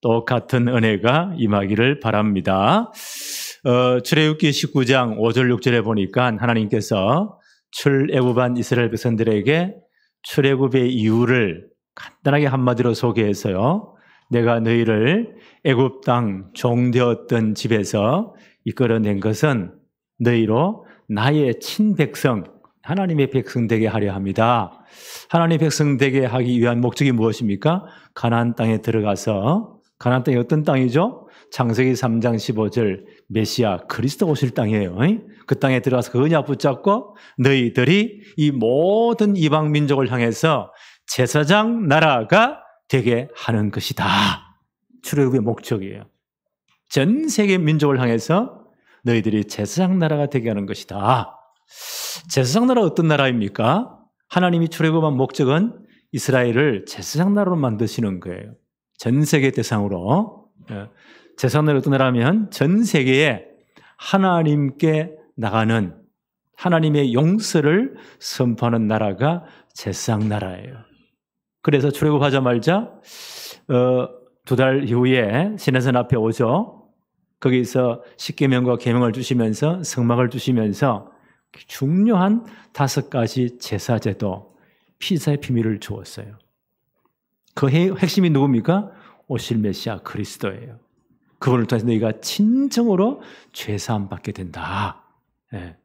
똑같은 은혜가 임하기를 바랍니다. 출애굽기 19장 5절 6절에 보니까 하나님께서 출애굽한 이스라엘 백성들에게 출애굽의 이유를 간단하게 한마디로 소개해서요. 내가 너희를 애굽 땅 종되었던 집에서 이끌어낸 것은 너희로 나의 친백성, 하나님의 백성 되게 하려 합니다. 하나님의 백성 되게 하기 위한 목적이 무엇입니까? 가나안 땅에 들어가서, 가나안 땅이 어떤 땅이죠? 창세기 3장 15절 메시아 그리스도 오실 땅이에요. 그 땅에 들어가서 그 언약 붙잡고 너희들이 이 모든 이방 민족을 향해서 제사장 나라가 되게 하는 것이다. 출애굽의 목적이에요. 전 세계 민족을 향해서 너희들이 제사장 나라가 되게 하는 것이다. 제사장 나라가 어떤 나라입니까? 하나님이 출애굽한 목적은 이스라엘을 제사장 나라로 만드시는 거예요. 전 세계 대상으로. 제사장 나라가 어떤 나라면 전 세계에 하나님께 나가는 하나님의 용서를 선포하는 나라가 제사장 나라예요. 그래서 출애굽하자마자 2달 이후에 시내산 앞에 오죠. 거기서 십계명과 계명을 주시면서 성막을 주시면서 중요한 5가지 제사제도, 피사의 비밀을 주었어요. 그 핵심이 누굽니까? 오실 메시아 그리스도예요. 그분을 통해서 너희가 진정으로 죄사함 받게 된다. 네.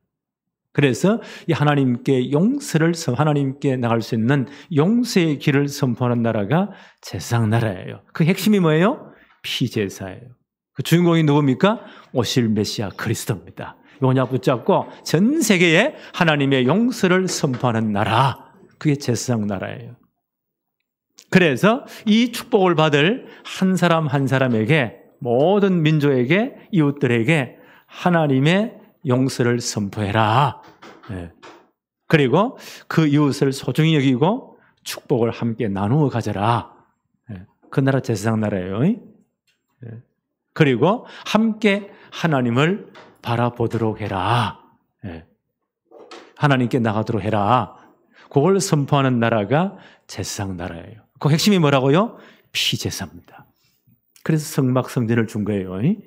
그래서 이 하나님께 용서를, 하나님께 나갈 수 있는 용서의 길을 선포하는 나라가 제사장 나라예요. 그 핵심이 뭐예요? 피제사예요. 그 주인공이 누굽니까? 오실 메시아 그리스도입니다. 언약 붙잡고 전 세계에 하나님의 용서를 선포하는 나라, 그게 제사장 나라예요. 그래서 이 축복을 받을 한 사람 한 사람에게, 모든 민족에게, 이웃들에게 하나님의 용서를 선포해라. 네. 그리고 그 이웃을 소중히 여기고 축복을 함께 나누어 가져라. 네. 그 나라 제사장 나라예요. 네. 그리고 함께 하나님을 바라보도록 해라. 네. 하나님께 나가도록 해라. 그걸 선포하는 나라가 제사장 나라예요. 그 핵심이 뭐라고요? 피제사입니다. 그래서 성막 성전을 준 거예요. 네.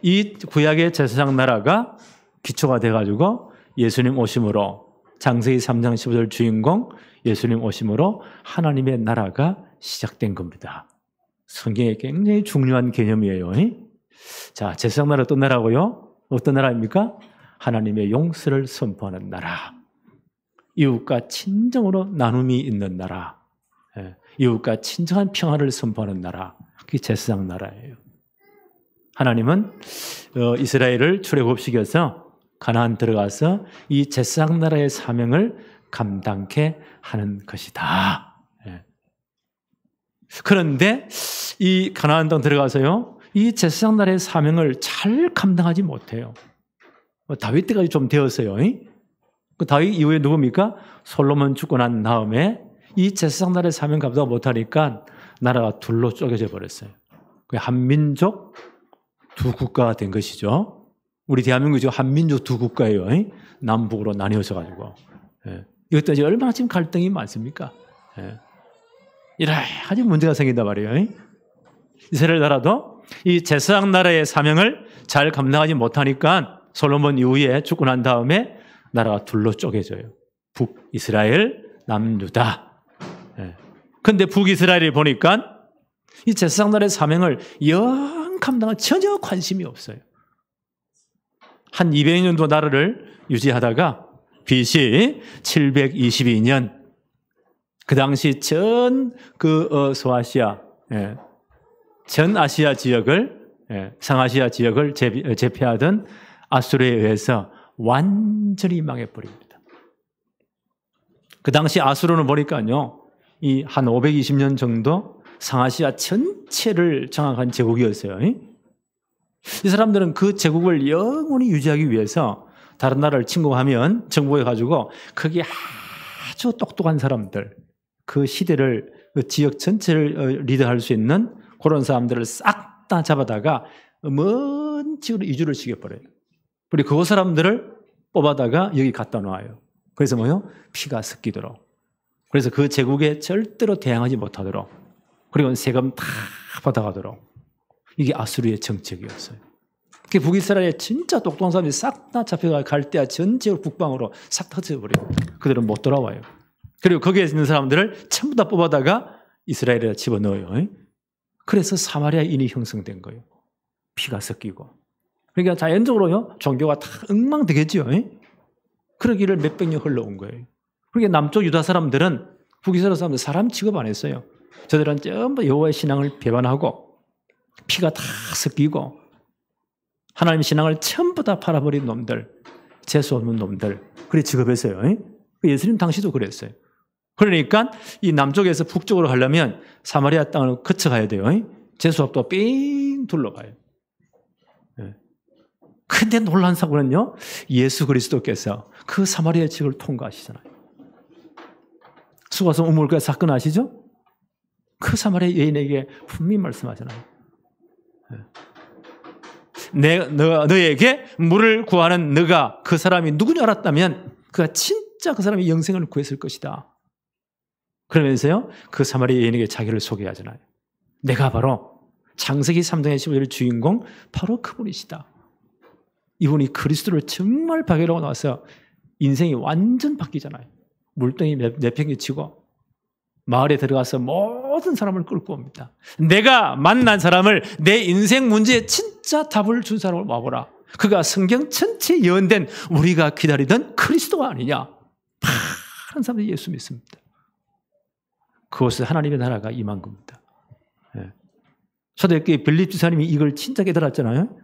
이 구약의 제사장 나라가 기초가 돼가지고 예수님 오심으로, 창세기 3장 15절 주인공 예수님 오심으로 하나님의 나라가 시작된 겁니다. 성경에 굉장히 중요한 개념이에요. 자, 제사장 나라 어떤 나라고요? 어떤 나라입니까? 하나님의 용서를 선포하는 나라. 이웃과 친정으로 나눔이 있는 나라. 이웃과 친정한 평화를 선포하는 나라. 그게 제사장 나라예요. 하나님은 이스라엘을 출애굽시켜서 가나안 들어가서 이 제사장 나라의 사명을 감당케 하는 것이다. 그런데 이 가나안 땅 들어가서요, 이 제사장 나라의 사명을 잘 감당하지 못해요. 다윗 때까지 좀 되었어요. 그 다윗 이후에 누굽니까? 솔로몬 죽고 난 다음에 이 제사장 나라의 사명 감당 못하니까 나라가 둘로 쪼개져 버렸어요. 한민족 두 국가가 된 것이죠. 우리 대한민국이 지금 한민족 두 국가예요. 남북으로 나뉘어져 가지고. 이것도 이제 얼마나 지금 갈등이 많습니까? 여러 가지 문제가 생긴단 말이에요. 이스라엘 나라도 이 제사장 나라의 사명을 잘 감당하지 못하니까 솔로몬 이후에 죽고 난 다음에 나라가 둘로 쪼개져요. 북이스라엘, 남유다. 그런데 북이스라엘이 보니까 이 제사장 나라의 사명을 영 감당할 전혀 관심이 없어요. 한 200년도 나라를 유지하다가 BC 722년 그 당시 전 소아시아, 전 아시아 지역을, 상아시아 지역을 제패하던 아수르에 의해서 완전히 망해버립니다. 그 당시 아수르는 보니까요, 이 한 520년 정도 상아시아 전체를 장악한 제국이었어요. 이 사람들은 그 제국을 영원히 유지하기 위해서 다른 나라를 침공하면 정복해가지고 거기에 아주 똑똑한 사람들, 그 시대를, 그 지역 전체를 리드할 수 있는 그런 사람들을 싹 다 잡아다가 먼 지역으로 이주를 시켜버려요. 그리고 그 사람들을 뽑아다가 여기 갖다 놔요. 그래서 뭐요? 피가 섞이도록. 그래서 그 제국에 절대로 대항하지 못하도록. 그리고 세금 다 받아가도록. 이게 아수르의 정책이었어요. 북이스라엘에 진짜 똑똑한 사람들이 싹 다 잡혀가 갈대아 전체로 북방으로 싹 터져버려요. 그들은 못 돌아와요. 그리고 거기에 있는 사람들을 전부 다 뽑아다가 이스라엘에 집어넣어요. 그래서 사마리아인이 형성된 거예요. 피가 섞이고. 그러니까 자연적으로요, 종교가 다 엉망되겠죠. 그러기를 몇백 년 흘러온 거예요. 그러니까 남쪽 유다 사람들은 북이스라엘 사람들 사람 취급 안 했어요. 저들은 전부 여호와의 신앙을 배반하고 피가 다 섞이고 하나님의 신앙을 전부 다 팔아버린 놈들, 재수 없는 놈들, 그래 취급했어요. 예수님 당시도 그랬어요. 그러니까 이 남쪽에서 북쪽으로 가려면 사마리아 땅을 거쳐가야 돼요. 재수 없고 삥 둘러가요. 근데 놀란 사고는요, 예수 그리스도께서 그 사마리아 지역을 통과하시잖아요. 수가성 우물가 사건 아시죠? 그 사마리아 여인에게 분명히 말씀하잖아요. 너에게 물을 구하는 너가 그 사람이 누구냐 알았다면 그가 진짜 그 사람이 영생을 구했을 것이다. 그러면서요, 그 사마리아 여인에게 자기를 소개하잖아요. 내가 바로 창세기 3장의 15절 주인공 바로 그분이시다. 이분이 그리스도를 정말 발견하고 나서 인생이 완전 바뀌잖아요. 물동이 내팽개치고 마을에 들어가서 모든 사람을 끌고 옵니다. 내가 만난 사람을 내 인생 문제에 진짜 답을 준 사람을 와보라. 그가 성경 전체에 예언된 우리가 기다리던 그리스도가 아니냐. 많은 사람들이 예수 믿습니다. 그것은 하나님의 나라가 임한 겁니다. 초대교회 빌립 지사님이 이걸 진짜 깨달았잖아요.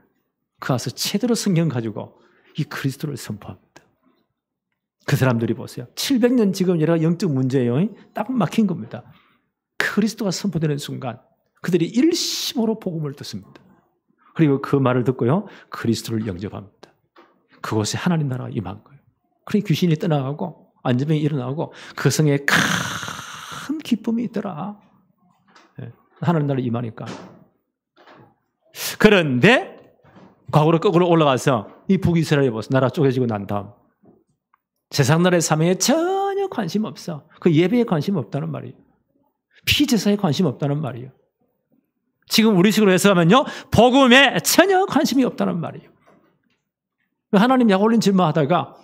그 와서 제대로 성경 가지고 이 그리스도를 선포합니다. 그 사람들이 보세요. 700년 지금 여러 영적 문제예요. 딱 막힌 겁니다. 그리스도가 선포되는 순간 그들이 일심으로 복음을 듣습니다. 그리고 그 말을 듣고요, 그리스도를 영접합니다. 그곳에 하나님 나라가 임한 거예요. 그러니 귀신이 떠나가고 안전병이 일어나고 그 성에 큰 기쁨이 있더라. 하나님 나라 임하니까. 그런데 과거로 거꾸로 올라가서 이 북이스라엘에 보세요. 나라 쪼개지고 난 다음 세상 나라의 사명에 전혀 관심 없어. 그 예배에 관심 없다는 말이에요. 피제사에 관심 없다는 말이에요. 지금 우리식으로 해석하면요, 복음에 전혀 관심이 없다는 말이에요. 하나님 약 올린 질문하다가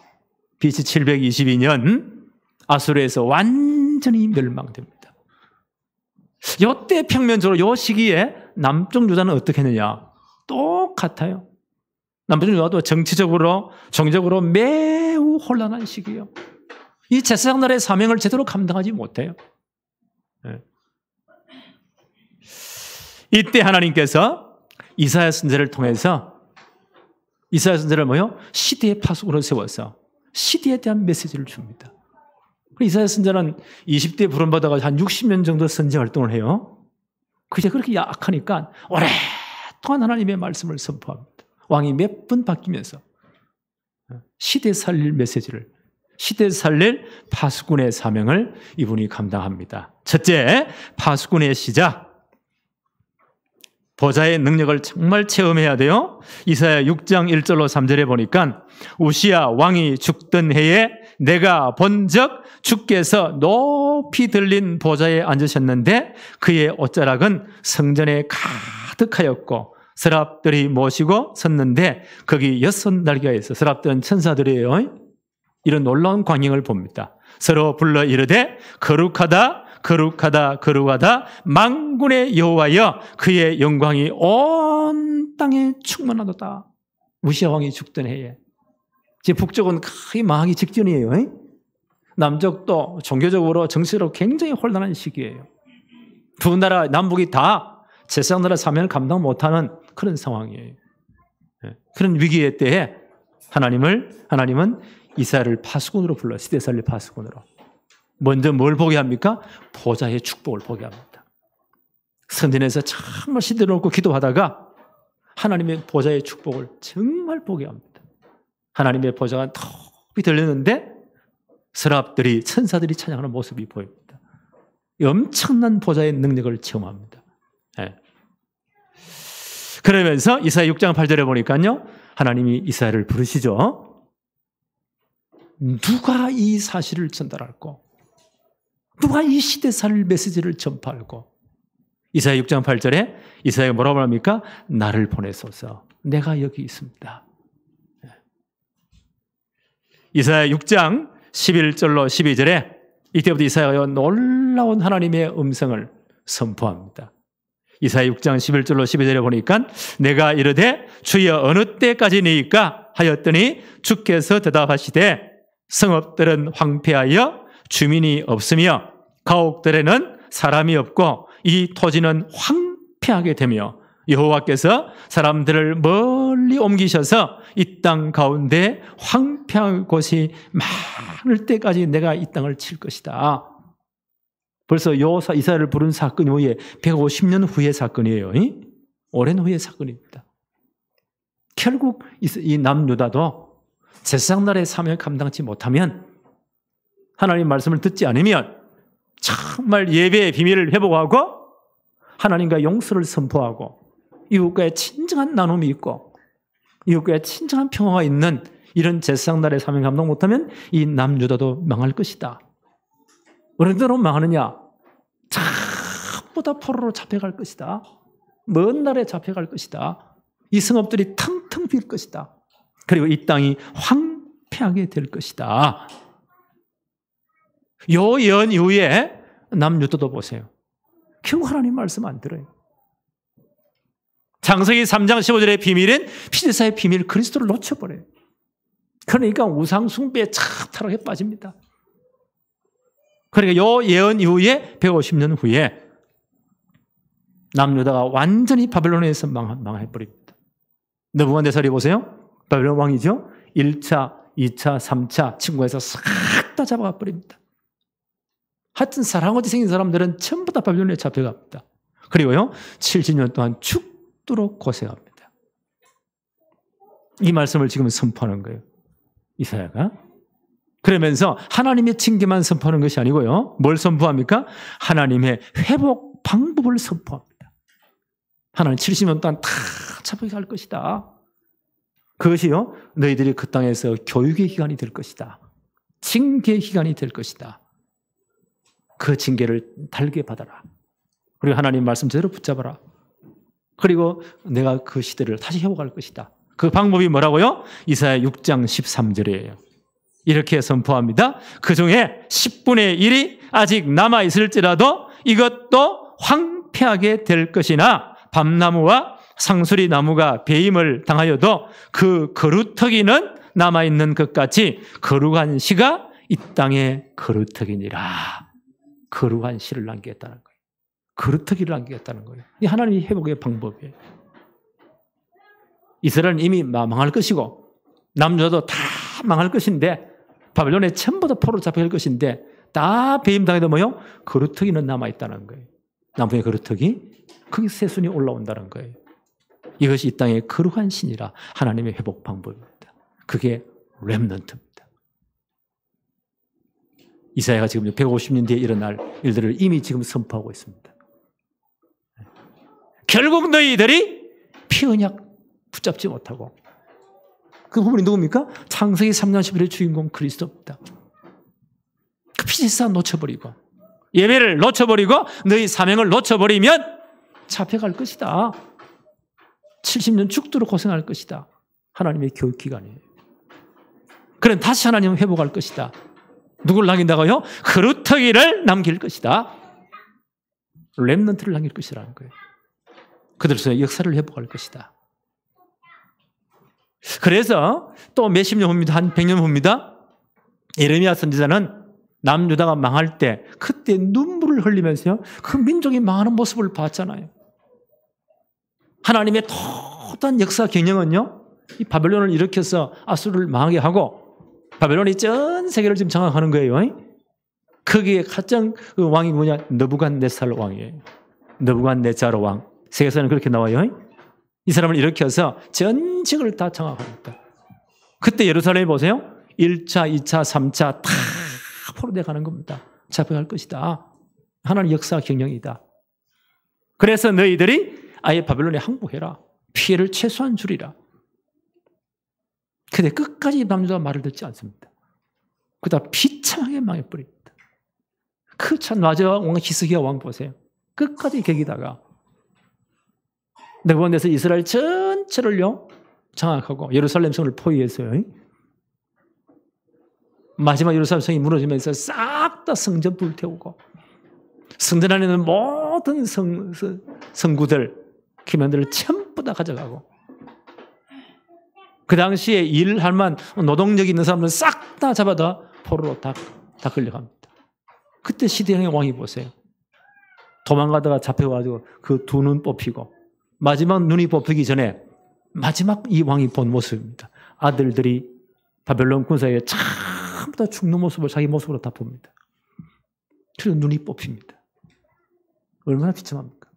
BC 722년 아수르에서 완전히 멸망됩니다. 이때 평면적으로 이 시기에 남쪽 유다는 어떻게 했느냐? 똑같아요. 남쪽 유다도 정치적으로, 정적으로 매우 혼란한 시기예요. 이 제사장 나라의 사명을 제대로 감당하지 못해요. 이때 하나님께서 이사야 선지자를 통해서 이사야 선지자를 뭐요? 시대의 파수꾼으로 세워서 시대에 대한 메시지를 줍니다. 이사야 선지자는 20대에 부름받아서 한 60년 정도 선지 활동을 해요. 그저 그렇게 약하니까 오랫동안 하나님의 말씀을 선포합니다. 왕이 몇 번 바뀌면서 시대 살릴 메시지를, 시대 살릴 파수꾼의 사명을 이분이 감당합니다. 첫째, 파수꾼의 시작. 보좌의 능력을 정말 체험해야 돼요. 이사야 6장 1절로 3절에 보니까 우시야 왕이 죽던 해에 내가 본적 주께서 높이 들린 보좌에 앉으셨는데 그의 옷자락은 성전에 가득하였고 서랍들이 모시고 섰는데 거기 6날개가 있어. 서랍들은 천사들이에요. 이런 놀라운 광경을 봅니다. 서로 불러 이르되 거룩하다 거룩하다 거룩하다 만군의 여호와여 그의 영광이 온 땅에 충만하도다. 우시야 왕이 죽던 해에. 이제 북쪽은 거의 망하기 직전이에요. 남쪽도 종교적으로 정치적으로 굉장히 혼란한 시기예요. 두 나라 남북이 다 제사장 나라 사명을 감당 못하는 그런 상황이에요. 그런 위기의 때에 하나님은 이사야를 파수꾼으로 불러 시대 살릴 파수꾼으로. 먼저 뭘 보게 합니까? 보좌의 축복을 보게 합니다. 성전에서 정말 시대를 놓고 기도하다가 하나님의 보좌의 축복을 정말 보게 합니다. 하나님의 보좌가 높이 들리는데 서랍들이 천사들이 찬양하는 모습이 보입니다. 엄청난 보좌의 능력을 체험합니다. 그러면서 이사야 6장 8절에 보니까요, 하나님이 이사야를 부르시죠. 누가 이 사실을 전달할고 누가 이 시대 살 메시지를 전파하고 이사야 6장 8절에 이사야가 뭐라고 합니까? 나를 보내소서. 내가 여기 있습니다. 이사야 6장 11절로 12절에 이때부터 이사야가 놀라운 하나님의 음성을 선포합니다. 이사야 6장 11절로 12절에 보니까 내가 이르되 주여 어느 때까지니까 하였더니 주께서 대답하시되 성읍들은 황폐하여 주민이 없으며 가옥들에는 사람이 없고 이 토지는 황폐하게 되며 여호와께서 사람들을 멀리 옮기셔서 이 땅 가운데 황폐한 곳이 많을 때까지 내가 이 땅을 칠 것이다. 벌써 이사야를 부른 사건이 후에 150년 후의 사건이에요. 오랜 후의 사건입니다. 결국 이 남유다도 제사장날의 사명을 감당치 못하면 하나님 말씀을 듣지 않으면 정말 예배의 비밀을 회복하고 하나님과 용서를 선포하고 이웃과의 진정한 나눔이 있고 이웃과의 진정한 평화가 있는 이런 제사장날의 사명 감당 못하면 이 남유다도 망할 것이다. 어느 정도로 망하느냐? 전부 다 포로로 잡혀갈 것이다. 먼 나라에 잡혀갈 것이다. 이 성읍들이 텅텅 빌 것이다. 그리고 이 땅이 황폐하게 될 것이다. 요 예언 이후에 남유다도 보세요. 결국 하나님 말씀 안 들어요. 창세기 3장 15절의 비밀은 피제사의 비밀 그리스도를 놓쳐버려요. 그러니까 우상 숭배에 타락에 빠집니다. 그러니까 요 예언 이후에 150년 후에 남유다가 완전히 바벨론에서 망해버립니다. 느부갓네살이 보세요. 바벨론 왕이죠. 1차, 2차, 3차 침공해서 싹 다 잡아가 버립니다. 하여튼 사랑없이 생긴 사람들은 전부 다 바벨론에 잡혀갑니다. 그리고요 70년 동안 죽도록 고생합니다. 이 말씀을 지금 선포하는 거예요. 이사야가. 그러면서 하나님의 징계만 선포하는 것이 아니고요. 뭘 선포합니까? 하나님의 회복 방법을 선포합니다. 하나님 70년 동안 다 잡혀갈 것이다. 그것이요. 너희들이 그 땅에서 교육의 기간이 될 것이다. 징계의 기간이 될 것이다. 그 징계를 달게 받아라. 그리고 하나님 말씀 제대로 붙잡아라. 그리고 내가 그 시대를 다시 회복할 것이다. 그 방법이 뭐라고요? 이사야 6장 13절이에요. 이렇게 선포합니다. 그 중에 10분의 1이 아직 남아있을지라도 이것도 황폐하게 될 것이나 밤나무와 상수리 나무가 배임을 당하여도 그 거루터기는 남아있는 것 같이 거룩한 씨가 이 땅에 거루터기니라. 거룩한 씨를 남기겠다는 거예요. 거루터기를 남기겠다는 거예요. 이 하나님의 회복의 방법이에요. 이스라엘은 이미 망할 것이고 남유다도 다 망할 것인데 바벨론에 전부 다 포로 잡혀갈 것인데 다 배임당해도 뭐요? 거루터기는 남아있다는 거예요. 나무의 거루터기 거기 새순이 올라온다는 거예요. 이것이 이 땅의 거룩한 신이라 하나님의 회복 방법입니다. 그게 렘넌트입니다. 이사야가 지금 150년 뒤에 일어날 일들을 이미 지금 선포하고 있습니다. 결국 너희들이 피 언약 붙잡지 못하고 그 부분이 누굽니까? 창세기 3장 11의 주인공 그리스도입니다. 그 피제사 놓쳐버리고 예배를 놓쳐버리고 너희 사명을 놓쳐버리면 잡혀갈 것이다. 70년 죽도록 고생할 것이다. 하나님의 교육기간이에요. 그럼 다시 하나님은 회복할 것이다. 누굴 남긴다고요? 거루터기를 남길 것이다. 렘넌트를 남길 것이라는 거예요. 그들로서의 역사를 회복할 것이다. 그래서 또 몇십 년 후입니다. 한 100년 후입니다. 예레미야 선지자는 남유다가 망할 때 그때 눈물을 흘리면서요. 그 민족이 망하는 모습을 봤잖아요. 하나님의 토단 역사 경영은요. 이 바벨론을 일으켜서 아수르를 망하게 하고 바벨론이 전 세계를 지금 장악하는 거예요. 거기에 가장 그 왕이 뭐냐? 느부갓네살 왕이에요. 느부갓네살 왕. 세계에서는 그렇게 나와요. 이 사람을 일으켜서 전 지역을 다 장악합니다. 그때 예루살렘에 보세요. 1차, 2차, 3차 다 포로돼 가는 겁니다. 잡혀갈 것이다. 하나님 역사 경영이다. 그래서 너희들이 아예 바벨론에 항복해라. 피해를 최소한 줄이라. 근데 끝까지 남유다가 말을 듣지 않습니다. 그러다 비참하게 망해버립니다. 그 참 마지막 왕 히스기야 왕 보세요. 끝까지 계기다가 느부갓네살 이스라엘 전체를요 장악하고 예루살렘 성을 포위했어요. 마지막 예루살렘 성이 무너지면서 싹 다 성전 불태우고 성전 안에 있는 모든 성구들, 기면들을 전부 다 가져가고 그 당시에 일할 만 노동력 있는 사람들은 싹 다 잡아다 포로로 다 끌려갑니다. 그때 시대형의 왕이 보세요. 도망가다가 잡혀가지고 그 두 눈 뽑히고 마지막 눈이 뽑히기 전에 마지막 이 왕이 본 모습입니다. 아들들이 바벨론 군사에 전부 다 죽는 모습을 자기 모습으로 다 봅니다. 그리고 눈이 뽑힙니다. 얼마나 비참합니까?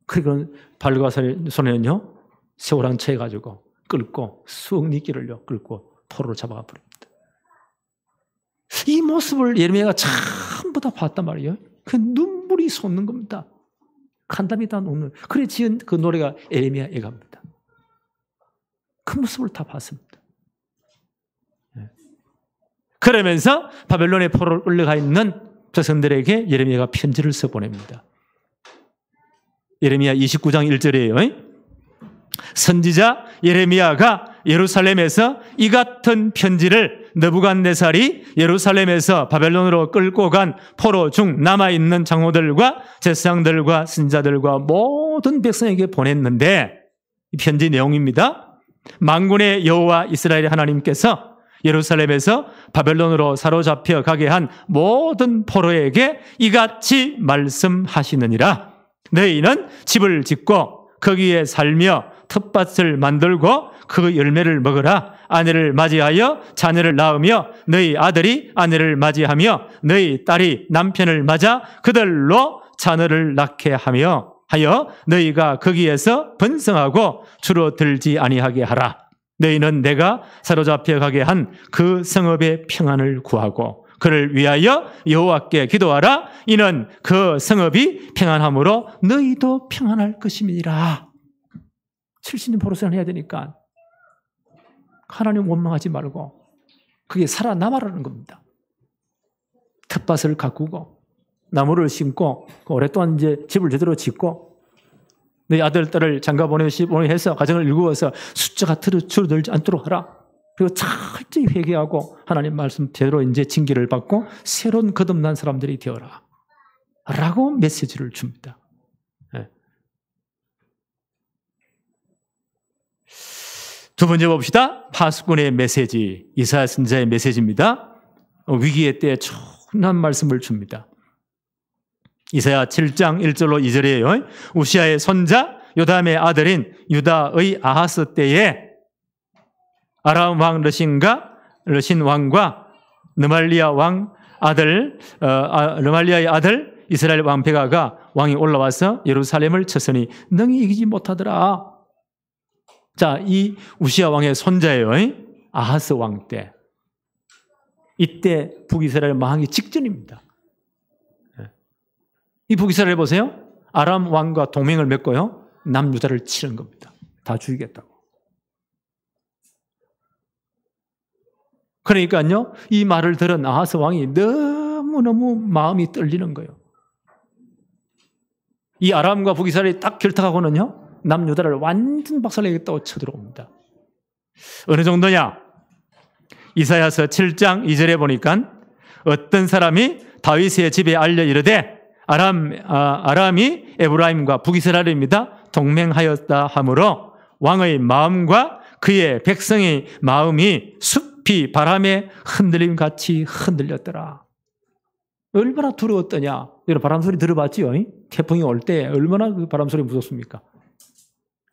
그리고 발과 손에는요 새우랑 채가지고 끌고 수억리길을요 끌고 포로로 잡아가 버립니다. 이 모습을 예레미야가 전부 다 봤단 말이에요. 그 눈물이 솟는 겁니다. 간담이 다 녹는. 그래 지은 그 노래가 예레미야 애가입니다. 그 모습을 다 봤습니다. 그러면서 바벨론의 포로로 끌려가 있는 백성들에게 예레미야가 편지를 써보냅니다. 예레미야 29장 1절이에요. 선지자 예레미야가 예루살렘에서 이 같은 편지를 느부갓네살이 예루살렘에서 바벨론으로 끌고 간 포로 중 남아있는 장로들과 제사장들과 선지자들과 모든 백성에게 보냈는데 이 편지 내용입니다. 만군의 여호와 이스라엘의 하나님께서 예루살렘에서 바벨론으로 사로잡혀 가게 한 모든 포로에게 이같이 말씀하시느니라. 너희는 집을 짓고 거기에 살며 텃밭을 만들고 그 열매를 먹으라. 아내를 맞이하여 자녀를 낳으며 너희 아들이 아내를 맞이하며 너희 딸이 남편을 맞아 그들로 자녀를 낳게 하여 너희가 거기에서 번성하고 줄어들지 아니하게 하라. 너희는 내가 사로잡혀 가게 한 그 성읍의 평안을 구하고 그를 위하여 여호와께 기도하라. 이는 그 성읍이 평안함으로 너희도 평안할 것임이니라. 70년 포로생활 해야 되니까 하나님 원망하지 말고 그게 살아남아라는 겁니다. 텃밭을 가꾸고 나무를 심고 오랫동안 이제 집을 제대로 짓고 너희 아들, 딸을 장가 보내해서 가정을 일구어서 숫자가 줄어들지 않도록 하라. 그리고 철저히 회개하고 하나님 말씀 제대로 이제 징계를 받고 새로운 거듭난 사람들이 되어라. 라고 메시지를 줍니다. 네. 두 번째 봅시다. 파수꾼의 메시지, 이사야 선지자의 메시지입니다. 위기의 때에 중요한 말씀을 줍니다. 이사야 7장 1절로 2절이에요. 우시아의 손자 요담의 아들인 유다의 아하스 때에 아람 왕 르신 왕과 르말리아의 아들 이스라엘 왕 베가가 왕이 올라와서 예루살렘을 쳤으니 능히 이기지 못하더라. 자, 이 우시아 왕의 손자예요. 아하스 왕 때. 이때 북이스라엘 망하기 직전입니다. 이 북이스라엘 보세요. 아람 왕과 동맹을 맺고요. 남유다를 치는 겁니다. 다 죽이겠다고. 그러니까요. 이 말을 들은 아하스 왕이 너무너무 마음이 떨리는 거예요. 이 아람과 북이스라엘이 딱 결탁하고는요. 남유다를 완전 박살내겠다고 쳐들어옵니다. 어느 정도냐? 이사야서 7장 2절에 보니까 어떤 사람이 다윗의 집에 알려 이르되 아람이 에브라임과 북이스라엘입니다. 동맹하였다 하므로 왕의 마음과 그의 백성의 마음이 숲이 바람에 흔들림 같이 흔들렸더라. 얼마나 두려웠더냐. 여러분 바람 소리 들어봤지요? 태풍이 올 때 얼마나 그 바람 소리 무섭습니까?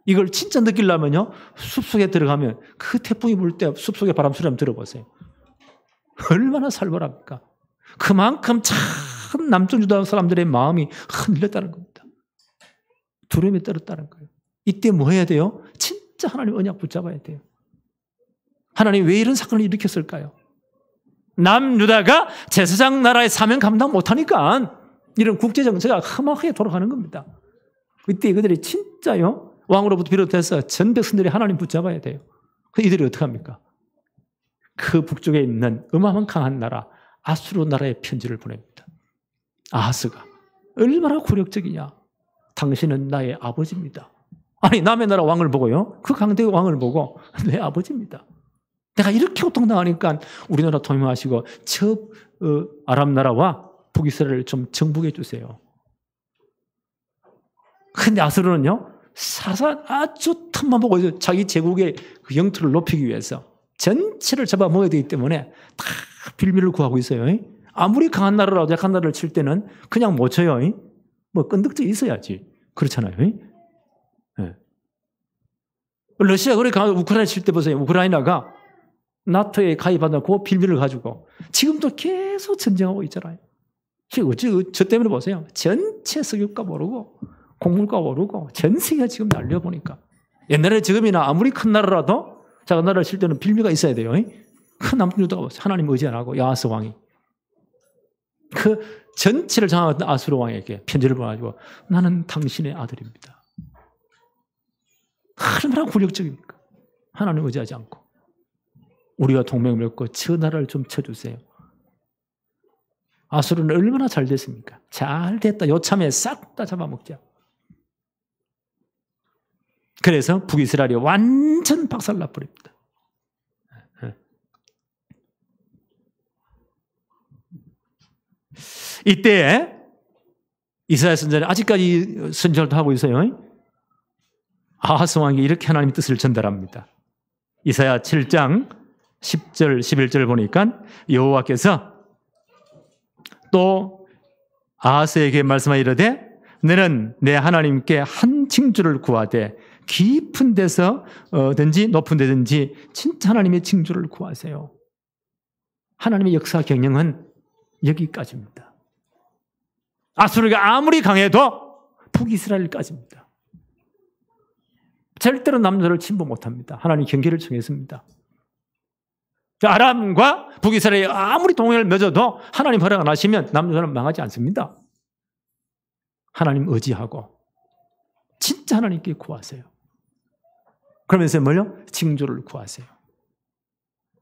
이걸 진짜 느끼려면요. 숲속에 들어가면 그 태풍이 불 때 숲속에 바람 소리 한번 들어보세요. 얼마나 살벌합니까? 그만큼 참 남쪽 유다 사람들의 마음이 흔들렸다는 겁니다. 두려움에 떨었다는 거예요. 이때 뭐 해야 돼요? 진짜 하나님 언약 붙잡아야 돼요. 하나님 왜 이런 사건을 일으켰을까요? 남유다가 제사장 나라의 사명 감당 못하니까 이런 국제정세가 험하게 돌아가는 겁니다. 이때 그들이 진짜요 왕으로부터 비롯해서 전 백성들이 하나님 붙잡아야 돼요. 이들이 어떻게 합니까? 그 북쪽에 있는 어마어마한 나라 아수르 나라에 편지를 보냅니다. 아하스가 얼마나 굴욕적이냐. 당신은 나의 아버지입니다. 아니 남의 나라 왕을 보고요. 그 강대의 왕을 보고 내 아버지입니다. 내가 이렇게 고통당하니까 우리나라 통일하시고 저 아랍 나라와 북이스라엘을 좀 정복해 주세요. 근데 아수르는요. 아주 틈만 보고 자기 제국의 그 영토를 높이기 위해서 전체를 잡아먹어야 되기 때문에 다 빌미를 구하고 있어요. 아무리 강한 나라라도 약한 나라를 칠 때는 그냥 못 쳐요. 뭐 끈덕져 있어야지. 그렇잖아요. 네. 러시아가 그렇게 강하게 우크라이나 칠 때 보세요. 우크라이나가 나토에 가입한다고 빌미를 가지고 지금도 계속 전쟁하고 있잖아요. 저 때문에 보세요. 전체 석유값 오르고 곡물값 오르고 전 세계가 지금 날려보니까 옛날에 지금이나 아무리 큰 나라라도 작은 나라를 칠 때는 빌미가 있어야 돼요. 큰 남유다가 하나님 의지 안 하고 야하스 왕이 그 전체를 장악했던 아수르 왕에게 편지를 보내가지고 나는 당신의 아들입니다. 얼마나 굴욕적입니까? 하나님 의지하지 않고 우리가 동맹을 맺고 저 나라를 좀 쳐주세요. 아수르는 얼마나 잘 됐습니까? 잘 됐다. 요참에 싹 다 잡아먹자. 그래서 북이스라엘이 완전 박살나버립니다. 이때에 이사야 선지자는 아직까지 선지자도 하고 있어요. 아하스 왕이 이렇게 하나님의 뜻을 전달합니다. 이사야 7장 10절 11절 보니까 여호와께서 또 아하스에게 말씀하여 이르되 너는 내 하나님께 한 징조를 구하되 깊은 데서든지 높은 데든지 진짜 하나님의 징조를 구하세요. 하나님의 역사 경영은 여기까지입니다. 아수르가 아무리 강해도 북이스라엘까지입니다. 절대로 남녀를 침범 못합니다. 하나님 경계를 정했습니다. 아람과 북이스라엘이 아무리 동맹을 맺어도 하나님 허락 안 하시면 남녀는 망하지 않습니다. 하나님 의지하고 진짜 하나님께 구하세요. 그러면서 뭐요? 징조를 구하세요.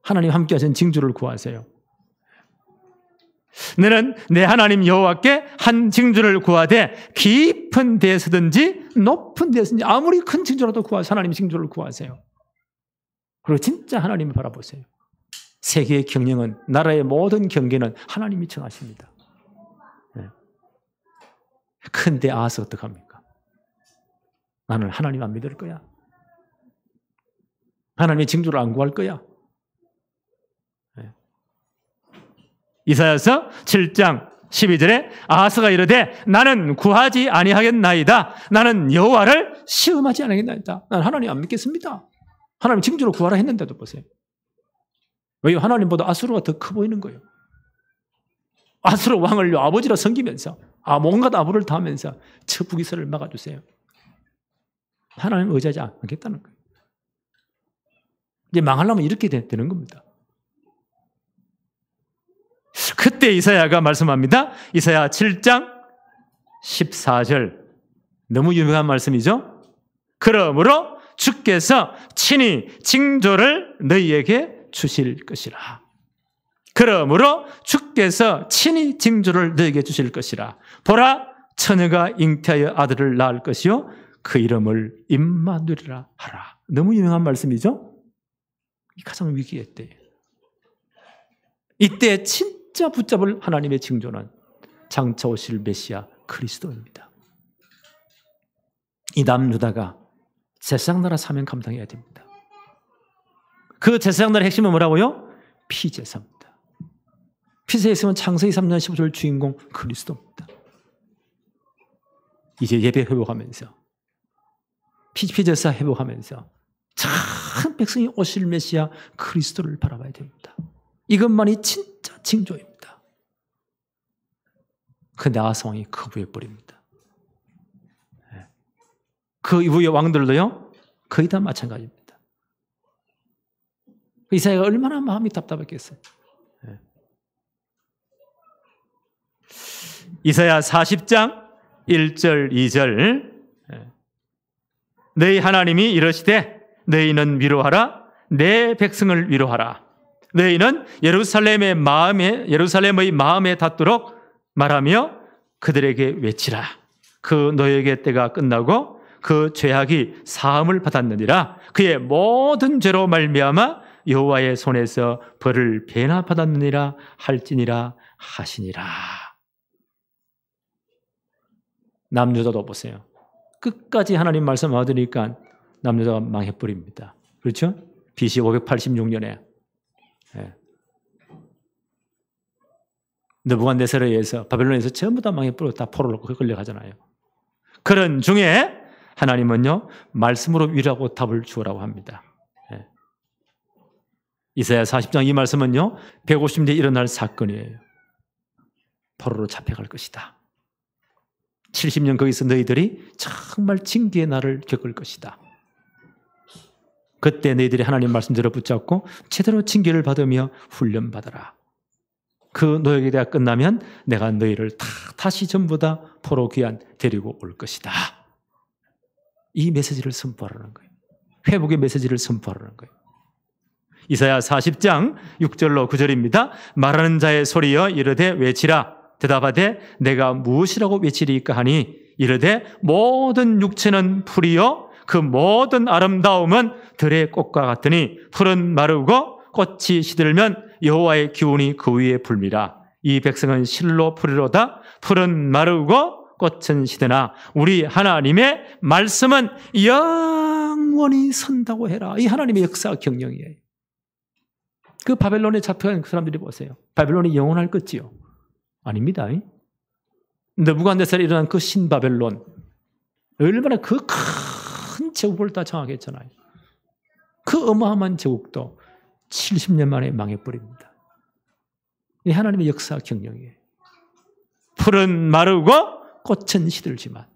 하나님 함께 하신 징조를 구하세요. 너는 내 하나님 여호와께 한 징조를 구하되 깊은 데서든지 높은 데서든지 아무리 큰 징조라도 구하세요. 하나님 징조를 구하세요. 그리고 진짜 하나님을 바라보세요. 세계의 경영은 나라의 모든 경계는 하나님이 정하십니다. 근데 아하스 어떡합니까? 나는 하나님 안 믿을 거야. 하나님의 징조를 안 구할 거야. 이사야서 7장 12절에 아하스가 이르되 나는 구하지 아니하겠나이다. 나는 여호와를 시험하지 아니하겠나이다. 나는 하나님 안 믿겠습니다. 하나님 징조로 구하라 했는데도 보세요. 왜 하나님보다 아수르가 더 커 보이는 거예요. 아수르 왕을 아버지로 섬기면서 온갖 아부를 당하면서 저 북이스라엘을 막아주세요. 하나님 의지하지 않겠다는 거예요. 이제 망하려면 이렇게 되는 겁니다. 그때 이사야가 말씀합니다. 이사야 7장 14절. 너무 유명한 말씀이죠. 그러므로 주께서 친히 징조를 너희에게 주실 것이라. 그러므로 주께서 친히 징조를 너희에게 주실 것이라. 보라, 처녀가 잉태하여 아들을 낳을 것이요 그 이름을 임마누엘이라 하라. 너무 유명한 말씀이죠. 가장 위기의 때. 이때 진짜 붙잡을 하나님의 징조는 장차 오실 메시아 그리스도입니다. 이 남유다가 제사장나라 사명 감당해야 됩니다. 그 제사장나라의 핵심은 뭐라고요? 피제사입니다. 피제사는 창세기 3년 15절 주인공 그리스도입니다. 이제 예배 회복하면서 피제사 회복하면서 참 백성이 오실 메시아 그리스도를 바라봐야 됩니다. 이것만이 진짜 징조입니다. 그런데 아하스 왕이 거부해버립니다. 그 이후의 왕들도요 거의 다 마찬가지입니다. 이사야가 얼마나 마음이 답답했겠어요. 이사야 40장 1절 2절 너희 하나님이 이러시되 너희는 위로하라 내 백성을 위로하라 너희는 예루살렘의 마음에 닿도록 말하며 그들에게 외치라 그 너희에게 때가 끝나고 그 죄악이 사함을 받았느니라. 그의 모든 죄로 말미암아 여호와의 손에서 벌을 배나 받았느니라 할지니라 하시니라. 남유다도 보세요. 끝까지 하나님 말씀 얻으니까 남유다가 망해버립니다. 그렇죠? BC 586년에 느부갓네살에 의해서 바벨론에서 전부 다 망해버리고 다 포로로 끌려가잖아요. 그런 중에 하나님은요 말씀으로 위로하고 답을 주라고 합니다. 이사야 40장 이 말씀은요 150년에 일어날 사건이에요. 포로로 잡혀갈 것이다. 70년 거기서 너희들이 정말 징계의 날을 겪을 것이다. 그때 너희들이 하나님 말씀대로 붙잡고 제대로 징계를 받으며 훈련받아라. 그 노역에 대해 끝나면 내가 너희를 다시 전부 다 포로 귀환 데리고 올 것이다. 이 메시지를 선포하라는 거예요. 회복의 메시지를 선포하라는 거예요. 이사야 40장 6절로 9절입니다. 말하는 자의 소리여 이르되 외치라. 대답하되 내가 무엇이라고 외치리까 하니 이르되 모든 육체는 풀이요 그 모든 아름다움은 들의 꽃과 같으니 풀은 마르고 꽃이 시들면 여호와의 기운이 그 위에 불미라. 이 백성은 실로 풀이로다. 풀은 마르고 꽃은 시드나 우리 하나님의 말씀은 영원히 선다고 해라. 이 하나님의 역사 경영이에요. 그 바벨론에 잡혀간 그 사람들이 보세요. 바벨론이 영원할 것지요? 아닙니다. 느부갓네살에 일어난 그 신바벨론 얼마나 그 큰 제국을 다 장악했잖아요. 그 어마어마한 제국도 70년 만에 망해버립니다. 이 하나님의 역사 경영이에요. 풀은 마르고 꽃은 시들지만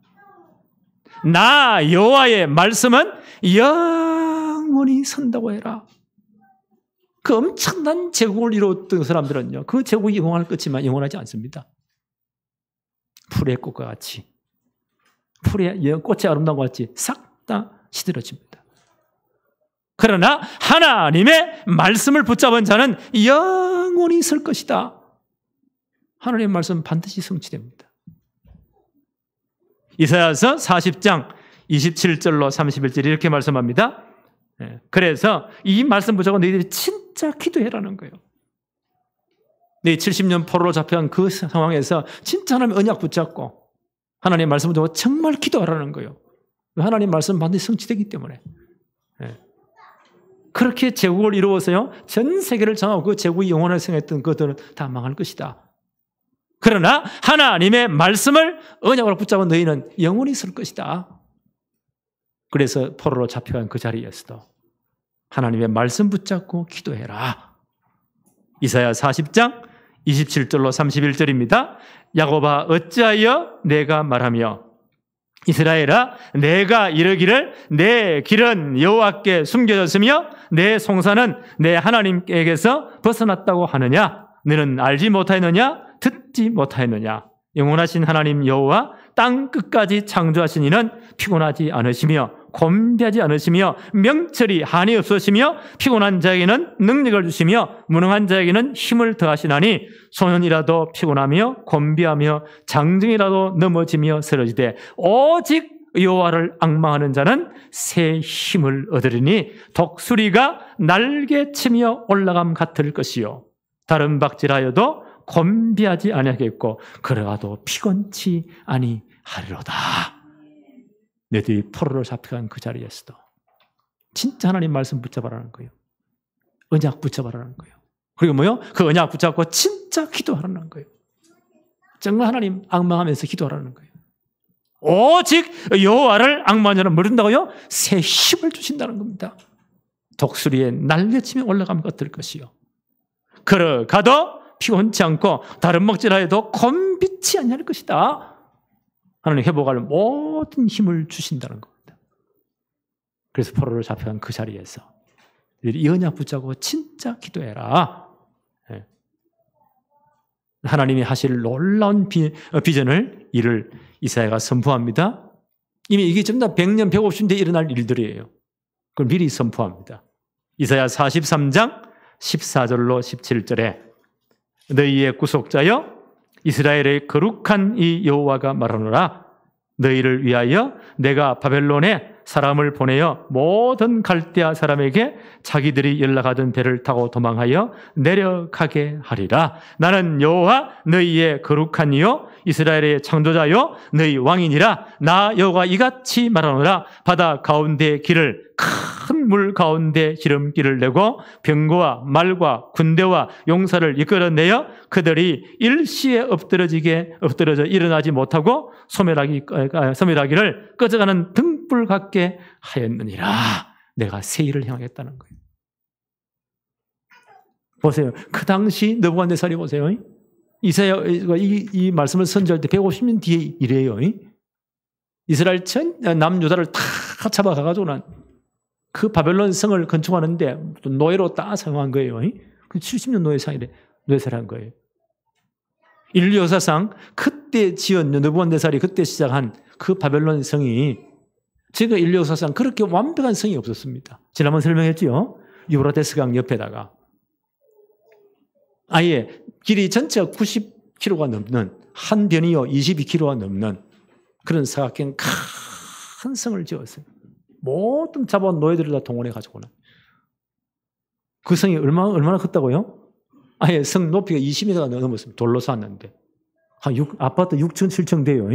나 여호와의 말씀은 영원히 선다고 해라. 그 엄청난 제국을 이루었던 사람들은요 그 제국이 영원할 것이지만 영원하지 않습니다. 풀의 꽃과 같이 풀의 꽃이 아름다운 것 같이 싹 다 시들어집니다. 그러나 하나님의 말씀을 붙잡은 자는 영원히 설 것이다. 하나님의 말씀은 반드시 성취됩니다. 이사야서 40장 27절로 31절 이렇게 말씀합니다. 그래서 이 말씀 붙잡고 너희들이 진짜 기도해라는 거예요. 너희 70년 포로로 잡혀간 그 상황에서 진짜 하나님의 언약 붙잡고 하나님의 말씀 붙잡고 정말 기도하라는 거예요. 하나님의 말씀은 반드시 성취되기 때문에. 그렇게 제국을 이루어서요 전 세계를 장악하고 그 제국이 영원하게 생각했던 그들은 다 망할 것이다. 그러나 하나님의 말씀을 언약으로 붙잡은 너희는 영원히 설 것이다. 그래서 포로로 잡혀간 그 자리에서도 하나님의 말씀 붙잡고 기도해라. 이사야 40장 27절로 31절입니다. 야곱아 어찌하여 내가 말하며 이스라엘아 내가 이르기를 내 길은 여호와께 숨겨졌으며 내 송사는 내 하나님께서 벗어났다고 하느냐? 너는 알지 못하였느냐? 듣지 못하였느냐? 영원하신 하나님 여호와 땅 끝까지 창조하신 이는 피곤하지 않으시며 곤비하지 않으시며 명철이 한이 없으시며 피곤한 자에게는 능력을 주시며 무능한 자에게는 힘을 더하시나니 소년이라도 피곤하며 곤비하며 장정이라도 넘어지며 쓰러지되 오직 여호와를 앙망하는 자는 새 힘을 얻으리니 독수리가 날개치며 올라감 같을 것이요 다른 박질하여도 곤비하지 아니하겠고 걸어가도 피곤치 아니하리로다. 너희들이 포로로 잡혀간 그 자리에서도 진짜 하나님 말씀 붙잡아라는 거예요. 언약 붙잡아라는 거예요. 그리고 뭐요? 그 언약 붙잡고 진짜 기도하라는 거예요. 정말 하나님 앙망하면서 기도하라는 거예요. 오직 여호와를 앙망하는 모른다고요? 새 힘을 주신다는 겁니다. 독수리에 날개치며 올라가면 어떨 것이요. 걸어가도 피곤치 않고 다른 먹질하여도 곤비치 아니할 것이다. 하나님 회복할 모든 힘을 주신다는 겁니다. 그래서 포로로 잡혀간 그 자리에서 이 언약 붙잡고 진짜 기도해라. 하나님이 하실 놀라운 비전을 이를 이사야가 선포합니다. 이미 이게 전부 다 100년, 150년대에 일어날 일들이에요. 그걸 미리 선포합니다. 이사야 43장 14절로 17절에 너희의 구속자여 이스라엘의 거룩한 이 여호와가 말하노라 너희를 위하여 내가 바벨론에 사람을 보내어 모든 갈대아 사람에게 자기들이 연락하던 배를 타고 도망하여 내려가게 하리라. 나는 여호와 너희의 거룩한 이요 이스라엘의 창조자요 너희 왕이니라. 나 여호와 이같이 말하노라. 바다 가운데 길을 큰 물 가운데 지름길을 내고 병거와 말과 군대와 용사를 이끌어내어 그들이 일시에 엎드러져 일어나지 못하고 소멸하기를 꺼져가는 등불 같게 하였느니라. 내가 새 일을 행하겠다는 거예요. 보세요. 그 당시 느부갓네살이 보세요. 이사야가 이 말씀을 선지할 때 150년 뒤에 이래요. 이스라엘 남유다를 다 잡아가가지고 그 바벨론 성을 건축하는데 노예로 딱 사용한 거예요. 그 70년 노예살한 거예요. 인류 역사상 그때 지은 느부갓네살이 그때 시작한 그 바벨론 성이 지금 인류 역사상 그렇게 완벽한 성이 없었습니다. 지난번 설명했죠. 유브라테스강 옆에다가 아예 길이 전체가 90km가 넘는 한 변이요 22km가 넘는 그런 사각형 큰 성을 지었어요. 모든 잡아온 노예들을 다 동원해 가지고는 그 성이 얼마나 컸다고요? 아예 성 높이가 20m가 넘었습니다. 돌로 쌓았는데 아파트 6층 7층 돼요.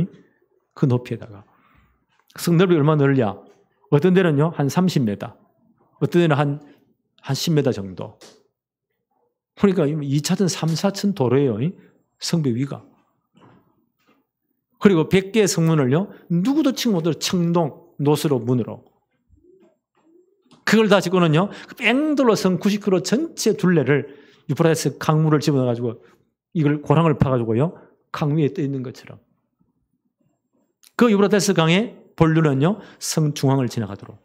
그 높이에다가 성 넓이 얼마나 넓냐? 어떤 데는요 한 30m, 어떤 데는 한 10m 정도. 그러니까 2차선 3, 4층 도로예요. 성벽 위가. 그리고 100개의 성문을요 누구도 치 못할 청동 노스로 문으로 그걸 다 짓고는요 뺑돌로 성 90km 전체 둘레를 유프라테스 강물을 집어넣어가지고 이걸 고랑을 파가지고요 강 위에 떠 있는 것처럼 그 유프라테스 강의 본류는요 성 중앙을 지나가도록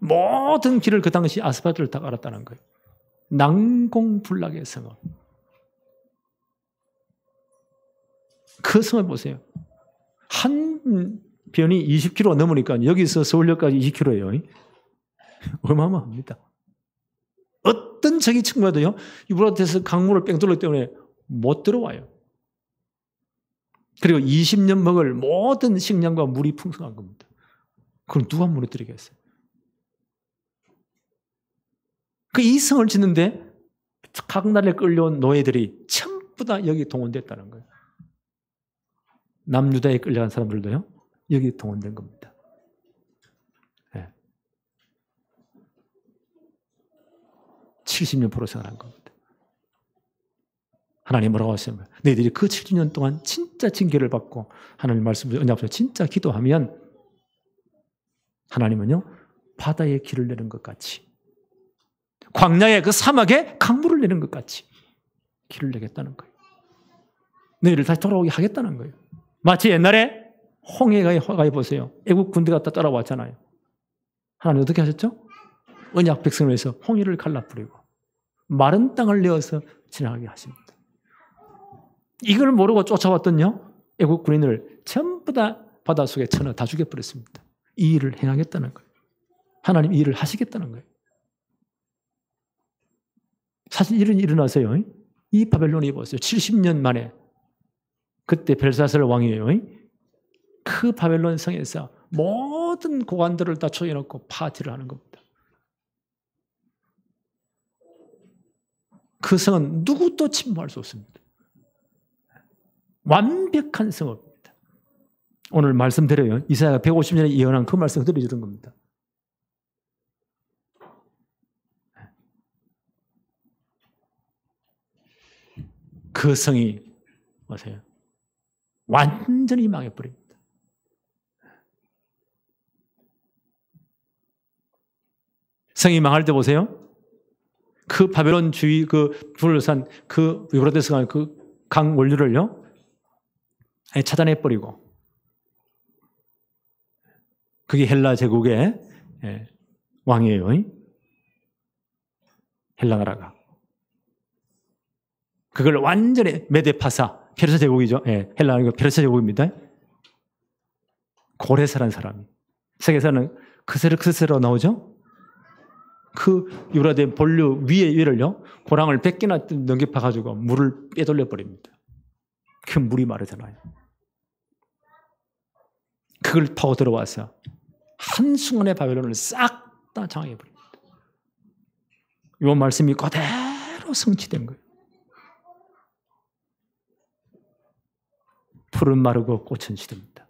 모든 길을 그 당시 아스팔트를 다 깔았다는 거예요. 난공불락의 성을. 그 성을 보세요. 한 변이 20km 넘으니까 여기서 서울역까지 20km예요. 어마어마합니다. 어떤 적이 친구라도요 유브라테스 강물을 뺑돌기 때문에 못 들어와요. 그리고 20년 먹을 모든 식량과 물이 풍성한 겁니다. 그럼 누가 무너뜨리겠어요? 그 이 성을 짓는데 각 나라에 끌려온 노예들이 전부 다 여기 동원됐다는 거예요. 남유다에 끌려간 사람들도요 여기 동원된 겁니다. 네. 70년 포로 생활한 겁니다. 하나님 뭐라고 하셨어요? 너희들이 그 70년 동안 진짜 징계를 받고 하나님 말씀을 언약 앞에서 진짜 기도하면 하나님은요 바다에 길을 내는 것 같이 광야의 그 사막에 강물을 내는 것 같이 길을 내겠다는 거예요. 너희를 다시 돌아오게 하겠다는 거예요. 마치 옛날에 홍해가 보세요. 애국 군대가 다 따라왔잖아요. 하나님 어떻게 하셨죠? 언약 백성을 위해서 홍해를 갈라버리고 마른 땅을 내어서 지나가게 하십니다. 이걸 모르고 쫓아왔던요 애국 군인을 전부 다 바닷속에 쳐넣어 다 죽여버렸습니다. 이 일을 행하겠다는 거예요. 하나님 이 일을 하시겠다는 거예요. 사실 일은 일어나서요. 이 바벨론이 보세요. 70년 만에 그때 벨사살 왕이에요. 그 바벨론 성에서 모든 고관들을 다 초여놓고 파티를 하는 겁니다. 그 성은 누구도 침범할 수 없습니다. 완벽한 성읍입니다. 오늘 말씀드려요. 이사야가 150년에 예언한 그 말씀 그대로 이루는 겁니다. 그 성이 보세요. 완전히 망해버립니다. 성이 망할 때 보세요. 그 바벨론 주위 그 둘러싼 그 유브라테스 강 그 강 원류를요 차단해버리고 그게 헬라 제국의 왕이에요. 헬라 나라가. 그걸 완전히 메데파사, 페르시아 제국이죠. 헬라 아니고 페르시아 제국입니다. 고레사라는 사람이. 세계사는 크세로 나오죠. 그 유브라데 본류 위를요 고랑을 100개나 넘겨파가지고 물을 빼돌려 버립니다. 그 물이 마르잖아요. 그걸 파고 들어와서 한순간에 바벨론을 싹 다 장악해버립니다. 이 말씀이 그대로 성취된 거예요. 풀은 마르고 꽃은 시듭니다.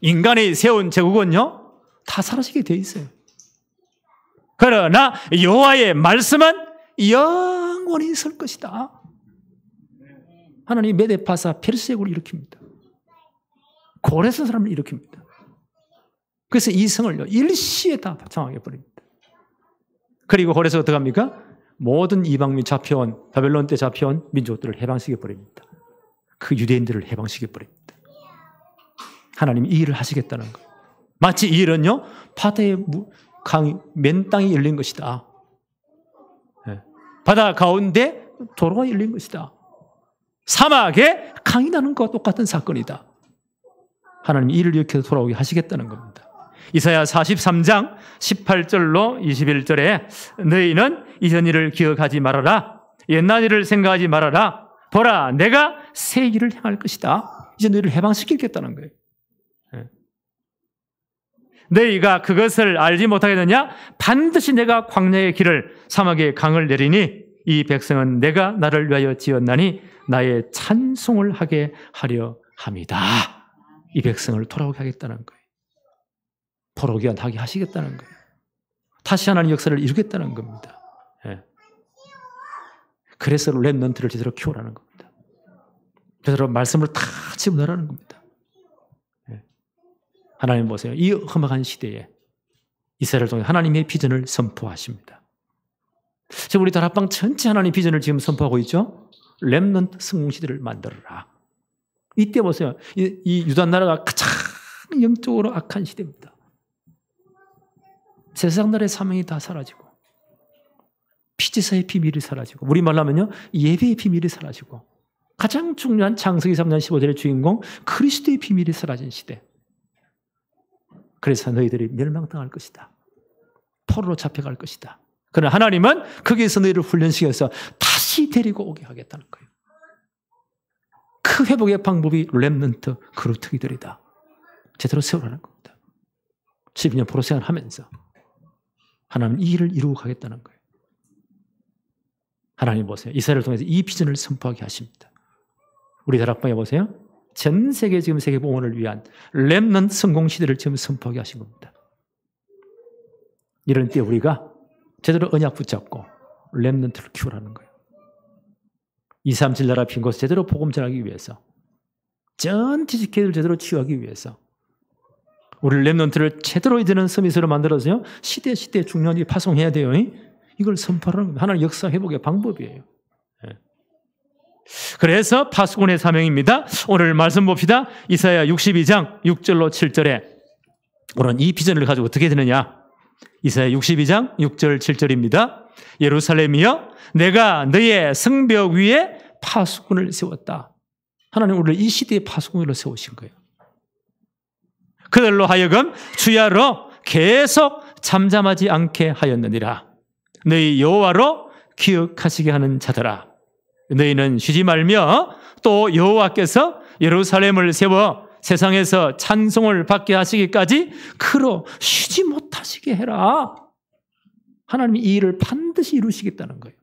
인간이 세운 제국은요 다 사라지게 돼 있어요. 그러나 여호와의 말씀은 영원히 있을 것이다. 하나님 메데파사 페르세국을 일으킵니다. 고레스 사람을 일으킵니다. 그래서 이 성을요 일시에 다 장악해버립니다. 그리고 고레스가 어떻게 합니까? 모든 이방민 잡혀온 바벨론 때 잡혀온 민족들을 해방시켜버립니다. 그 유대인들을 해방시켜버립니다. 하나님이 이 일을 하시겠다는 거예요. 마치 이 일은요 바다의 강이 맨 땅이 열린 것이다. 바다 가운데 도로가 열린 것이다. 사막에 강이 나는 것과 똑같은 사건이다. 하나님이 이를 일으켜서 돌아오게 하시겠다는 겁니다. 이사야 43장 18절로 21절에 너희는 이전 일을 기억하지 말아라. 옛날 일을 생각하지 말아라. 보라 내가 새 일을 행할 것이다. 이제 너희를 해방시키겠다는 거예요. 너희가 그것을 알지 못하겠느냐? 반드시 내가 광야의 길을 사막의 강을 내리니 이 백성은 내가 나를 위하여 지었나니 나의 찬송을 하게 하려 함이다. 이 백성을 돌아오게 하겠다는 거예요. 돌아오게 하게 하시겠다는 거예요. 다시 하나님 역사를 이루겠다는 겁니다. 그래서 렘넌트를 제대로 키우라는 겁니다. 제대로 말씀을 다 집어넣으라는 겁니다. 하나님 보세요. 이 험악한 시대에 이스라엘을 통해 하나님의 비전을 선포하십니다. 지금 우리 다락방 전체 하나님 비전을 지금 선포하고 있죠. 렘넌트 성공시대를 만들어라. 이때 보세요. 이 유다 나라가 가장 영적으로 악한 시대입니다. 세상 나라의 사명이 다 사라지고 피지사의 비밀이 사라지고 우리말로 하면요 예배의 비밀이 사라지고 가장 중요한 창세기 3장 15절의 주인공 그리스도의 비밀이 사라진 시대. 그래서 너희들이 멸망당할 것이다. 포로로 잡혀갈 것이다. 그러나 하나님은 거기에서 너희를 훈련시켜서 다시 데리고 오게 하겠다는 거예요. 그 회복의 방법이 렘넌트 그루터기들이다. 제대로 세우라는 겁니다. 12년 포로 생활하면서 하나님은 이 일을 이루고 가겠다는 거예요. 하나님 보세요. 이스라엘을 통해서 이 비전을 선포하게 하십니다. 우리 다락방에 보세요. 전 세계 지금 세계복음을 위한 렘넌트 성공 시대를 지금 선포하게 하신 겁니다. 이런 때 우리가 제대로 언약 붙잡고 렘넌트를 키우라는 거예요. 237 나라 빈 곳을 제대로 복음 전하기 위해서 전 지식계를 제대로 치유하기 위해서 우리 렘넌트를 제대로 이제는 서밋으로 만들어서요 시대 중요한 일 파송해야 돼요. 이걸 선포하는 겁니다. 하나님 역사 회복의 방법이에요. 그래서 파수꾼의 사명입니다. 오늘 말씀 봅시다. 이사야 62장 6절로 7절에 오늘 이 비전을 가지고 어떻게 되느냐. 이사야 62장 6절 7절입니다. 예루살렘이여 내가 너의 성벽 위에 파수꾼을 세웠다. 하나님 우리를 이 시대에 파수꾼으로 세우신 거예요. 그들로 하여금 주야로 계속 잠잠하지 않게 하였느니라. 너희 여호와로 기억하시게 하는 자들아 너희는 쉬지 말며 또 여호와께서 예루살렘을 세워 세상에서 찬송을 받게 하시기까지 그로 쉬지 못하시게 해라. 하나님이 이 일을 반드시 이루시겠다는 거예요.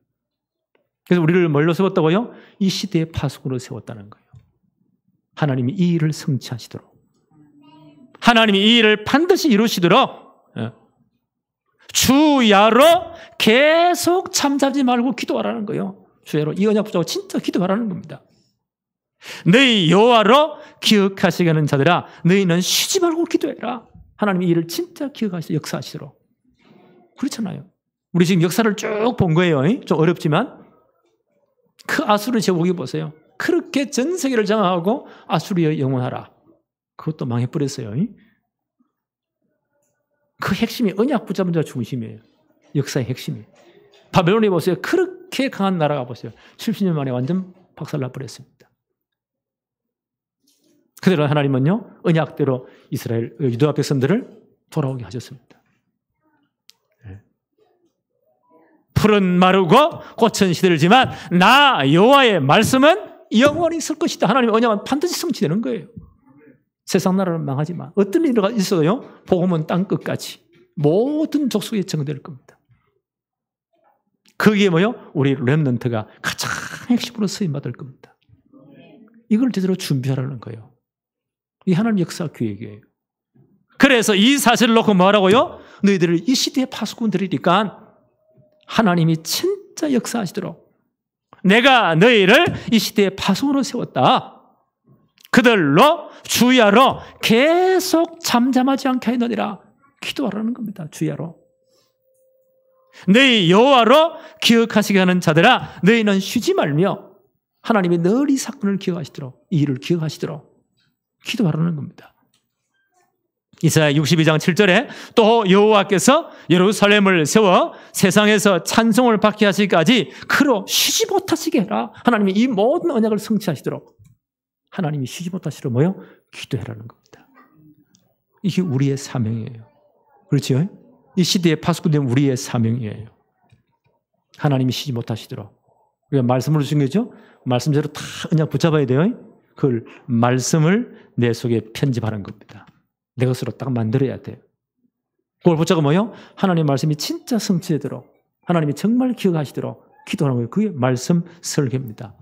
그래서 우리를 뭘로 세웠다고요? 이 시대의 파수꾼으로 세웠다는 거예요. 하나님이 이 일을 성취하시도록 하나님이 이 일을 반드시 이루시도록 주야로 계속 잠자지 말고 기도하라는 거예요. 주야로 이 언약 붙잡고 진짜 기도하라는 겁니다. 너희 여호와로 기억하시게 하는 자들아 너희는 쉬지 말고 기도해라. 하나님이 이 일을 진짜 기억하시고 역사하시도록. 그렇잖아요. 우리 지금 역사를 쭉 본 거예요. 좀 어렵지만 그 아수르 제국이 보세요. 그렇게 전 세계를 장악하고 아수르여 영원하라. 그것도 망해버렸어요. 그 핵심이 언약 붙잡은 자 중심이에요. 역사의 핵심이. 바벨론에 보세요. 그렇게 강한 나라가 보세요. 70년 만에 완전 박살나버렸습니다. 그대로 하나님은요. 언약대로 이스라엘 유다 백성들을 돌아오게 하셨습니다. 풀은 마르고 꽃은 시들지만 나 여호와의 말씀은 영원히 있을 것이다. 하나님의 언약은 반드시 성취되는 거예요. 세상 나라는 망하지만 어떤 일이 있어도요, 복음은 땅 끝까지 모든 족속에 전될 겁니다. 거기에 뭐요? 우리 렘넌트가 가장 핵심으로 쓰임받을 겁니다. 이걸 제대로 준비하라는 거예요. 이 하나님 역사 계획이에요. 그래서 이 사실을 놓고 뭐하라고요? 너희들을 이 시대의 파수꾼들이니까 하나님이 진짜 역사하시도록 내가 너희를 이 시대의 파수꾼으로 세웠다. 그들로 주야로 계속 잠잠하지 않게 하느니라. 기도하라는 겁니다. 주야로. 너희 여호와로 기억하시게 하는 자들아, 너희는 쉬지 말며 하나님이 늘 이 사건을 기억하시도록, 이 일을 기억하시도록 기도하라는 겁니다. 이사야 62장 7절에 또 여호와께서 예루살렘을 세워 세상에서 찬송을 받게 하시기까지 그로 쉬지 못하시게 해라. 하나님이 이 모든 언약을 성취하시도록 하나님이 쉬지 못하시도록 뭐요? 기도해라는 겁니다. 이게 우리의 사명이에요. 그렇죠? 이 시대의 파수꾼된 우리의 사명이에요. 하나님이 쉬지 못하시도록. 우리가 말씀을 주신 거죠? 말씀대로 다 그냥 붙잡아야 돼요. 그 말씀을 내 속에 편집하는 겁니다. 내 것으로 딱 만들어야 돼요. 그걸 붙잡고 뭐요? 하나님의 말씀이 진짜 성취되도록, 하나님이 정말 기억하시도록 기도하는 거예요. 그게 말씀 설계입니다.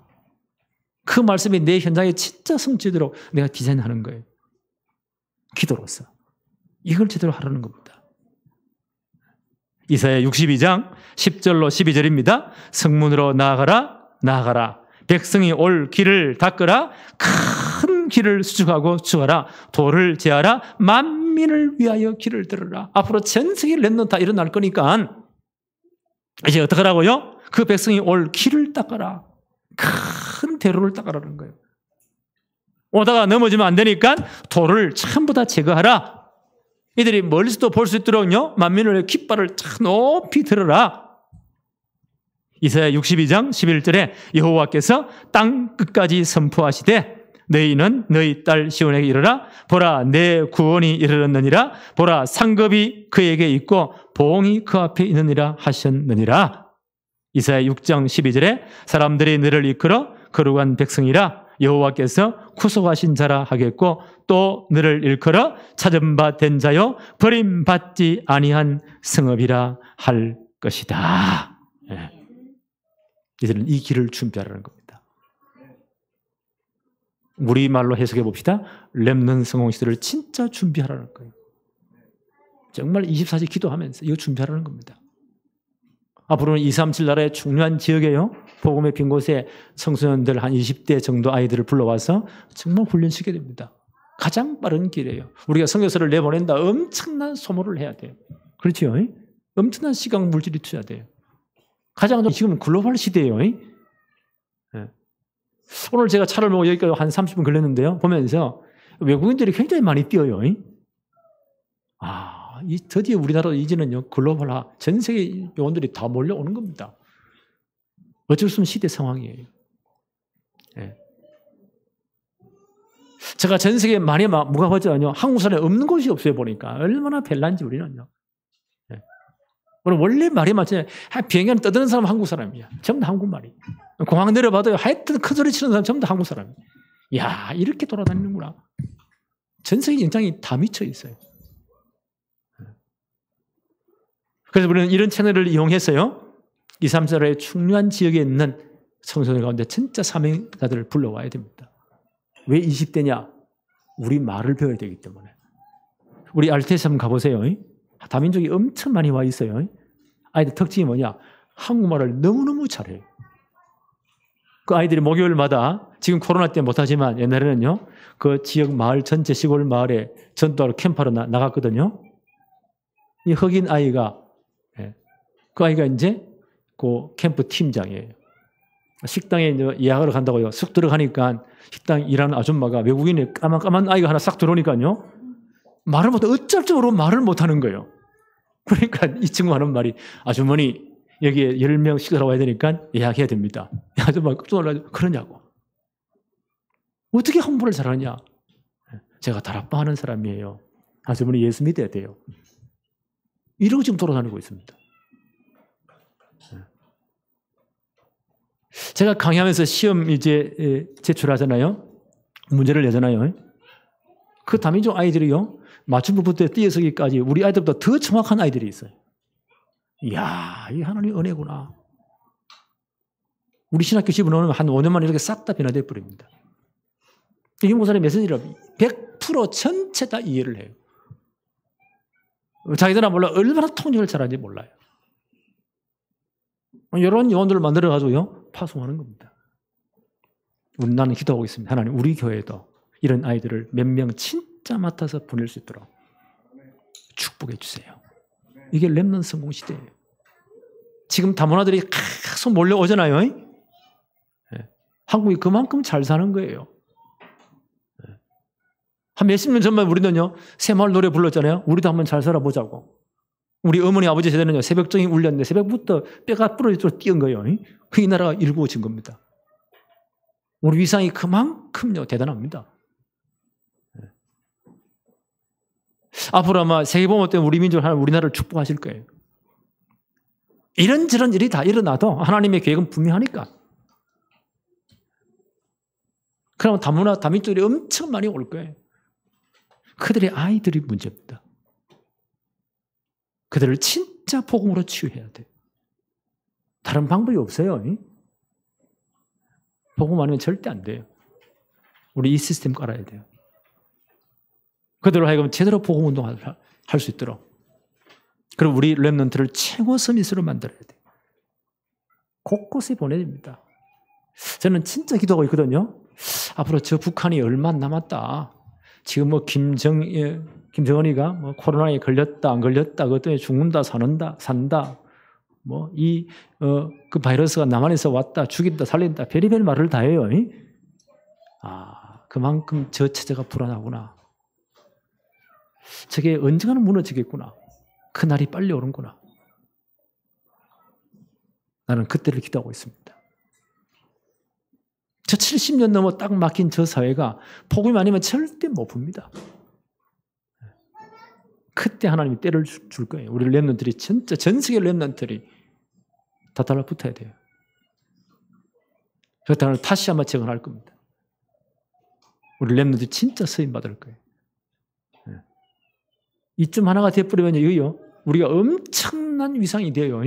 그 말씀이 내 현장에 진짜 성취되도록 내가 디자인하는 거예요. 기도로서. 이걸 제대로 하라는 겁니다. 이사야 62장 10절로 12절입니다. 성문으로 나아가라, 나아가라. 백성이 올 길을 닦으라. 큰 길을 수축하고 수축하라. 돌을 제하라. 만민을 위하여 길을 들으라. 앞으로 전 세계 렘넌트 다 일어날 거니까 이제 어떻게 하라고요? 그 백성이 올 길을 닦아라. 큰 대로를 닦아라는 거예요. 오다가 넘어지면 안 되니까 돌을 전부 다 제거하라. 이들이 멀리서도 볼 수 있도록요, 만민을 깃발을 높이 들어라. 이사야 62장 11절에 여호와께서 땅 끝까지 선포하시되 너희는 너희 딸 시온에게 이르라. 보라, 내 구원이 이르렀느니라. 보라, 상급이 그에게 있고 보응이 그 앞에 있느니라 하셨느니라. 이사야 6장 12절에 사람들이 너를 이끌어 거룩한 백성이라. 여호와께서 구속하신 자라 하겠고 또 너를 일컬어 찾은 바 된 자요 버림받지 아니한 성읍이라 할 것이다. 네. 이들은 이 길을 준비하라는 겁니다. 우리말로 해석해 봅시다. 렘넌트 성공시대를 진짜 준비하라는 거예요. 정말 24시 기도하면서 이거 준비하라는 겁니다. 앞으로는 237 나라의 중요한 지역에요, 복음의 빈 곳에 청소년들 한 20대 정도 아이들을 불러와서 정말 훈련시켜야 됩니다. 가장 빠른 길이에요. 우리가 선교사를 내보낸다, 엄청난 소모를 해야 돼요. 그렇죠? 엄청난 시간 물질이 투자돼요. 가장 지금 글로벌 시대예요. 네. 오늘 제가 차를 몰고 여기까지 한 30분 걸렸는데요. 보면서 외국인들이 굉장히 많이 뛰어요. 드디어 우리나라 이제는요, 글로벌화, 전 세계 요원들이 다 몰려오는 겁니다. 어쩔 수 없는 시대 상황이에요. 네. 제가 전 세계에 많이 묵어봤잖아요. 한국 사람이 없는 곳이 없어요, 보니까. 얼마나 별난지 우리는요. 네. 원래 말이 맞잖아요. 비행기는 떠드는 사람 한국 사람이야. 전부 다 한국말이. 공항 내려봐도 하여튼 큰 소리 치는 사람 전부 다 한국 사람이야. 이야, 이렇게 돌아다니는구나. 전 세계 영장이 다 미쳐 있어요. 그래서 우리는 이런 채널을 이용해서요, 237의 중요한 지역에 있는 청소년 가운데 진짜 사명자들을 불러와야 됩니다. 왜 20대냐? 우리 말을 배워야 되기 때문에. 우리 RTS 한번 가보세요. 다민족이 엄청 많이 와 있어요. 아이들 특징이 뭐냐? 한국말을 너무너무 잘해요. 그 아이들이 목요일마다, 지금 코로나 때문에 못하지만 옛날에는요, 그 지역 마을 전체 시골 마을에 전도하러 캠프하러 나갔거든요. 이 흑인 아이가, 그 아이가 이제 그 캠프 팀장이에요. 식당에 이제 예약을 간다고요. 쑥 들어가니까 식당 일하는 아줌마가 외국인의 까만 아이가 하나 싹 들어오니까요, 말을 못해, 어쩔 줄 모르고 말을 못하는 거예요. 그러니까 이 친구 하는 말이, 아주머니 여기에 10명 식사하러 와야 되니까 예약해야 됩니다. 아줌마가 깜짝 놀라서 그러냐고. 어떻게 홍보를 잘하냐? 제가 다락방하는 사람이에요. 아주머니 예수 믿어야 돼요. 이러고 지금 돌아다니고 있습니다. 제가 강의하면서 시험 이제 제출하잖아요. 문제를 내잖아요. 그 다민족 아이들이요, 맞춤법부터 띄어서기까지 우리 아이들보다 더 정확한 아이들이 있어요. 이야, 이 하나님 은혜구나. 우리 신학교 집어넣으면 한 5년 만에 이렇게 싹 다 변화되어 버립니다. 이 목사님 메시지를 100% 전체 다 이해를 해요. 자기들은 몰라 얼마나 통역을 잘하는지 몰라요. 이런 요원들을 만들어가지고요, 파송하는 겁니다. 나는 기도하고 있습니다. 하나님, 우리 교회에도 이런 아이들을 몇 명 진짜 맡아서 보낼 수 있도록 축복해 주세요. 이게 렘넌트 성공 시대예요. 지금 다문화들이 계속 몰려오잖아요. 네. 한국이 그만큼 잘 사는 거예요. 네. 한 몇십 년 전만 우리는요, 새마을 노래 불렀잖아요. 우리도 한번 잘 살아보자고. 우리 어머니 아버지 세대는요, 새벽종이 울렸는데 새벽부터 뼈가 부러져 뛰은 거예요. 그 이 나라가 일구어진 겁니다. 우리 위상이 그만큼요 대단합니다. 네. 앞으로 아마 세계보험 때문에 우리 민족 하나님 우리나라를 축복하실 거예요. 이런저런 일이 다 일어나도 하나님의 계획은 분명하니까. 그러면 다문화, 다민족들이 엄청 많이 올 거예요. 그들의 아이들이 문제입니다. 그들을 진짜 복음으로 치유해야 돼요. 다른 방법이 없어요. 복음 아니면 절대 안 돼요. 우리 이 시스템 깔아야 돼요. 그들로 하여금 제대로 복음 운동을 할 수 있도록. 그리고 우리 렘넌트를 최고 서밋으로 만들어야 돼요. 곳곳에 보내야 됩니다. 저는 진짜 기도하고 있거든요. 앞으로 저 북한이 얼마 남았다. 지금 뭐 김정은이가 뭐 코로나에 걸렸다 안 걸렸다 그것 때문에 죽는다 산다 뭐 그 바이러스가 남한에서 왔다 죽인다 살린다 별의별 말을 다 해요. 그만큼 저 체제가 불안하구나. 저게 언젠가는 무너지겠구나. 그 날이 빨리 오는구나. 나는 그때를 기도하고 있습니다. 저 70년 넘어 딱 막힌 저 사회가 복음이 아니면 절대 못 봅니다. 그때 하나님이 때를 줄 거예요. 우리 렘넌트들이 진짜 전 세계 렘넌트들이 다 달라붙어야 돼요. 그렇다면 다시 한번 재건할 겁니다. 우리 렘넌트들이 진짜 쓰임 받을 거예요. 이쯤 하나가 되어버리면 이거요, 우리가 엄청난 위상이 돼요.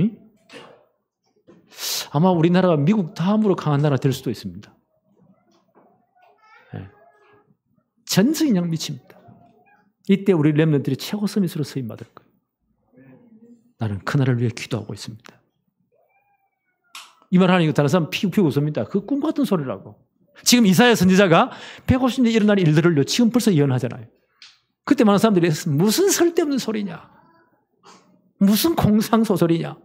아마 우리나라가 미국 다음으로 강한 나라 될 수도 있습니다. 전승이 그냥 미칩니다. 이때 우리 렘넌트들이 최고 서밋으로 쓰임 받을 거예요. 나는 그날을 위해 기도하고 있습니다. 이 말 하니까 다른 사람 피고 웃습니다. 그 꿈 같은 소리라고. 지금 이사야 선지자가 150년 일어날 일들을요, 지금 벌써 예언하잖아요. 그때 많은 사람들이 무슨 쓸데없는 소리냐? 무슨 공상소설이냐?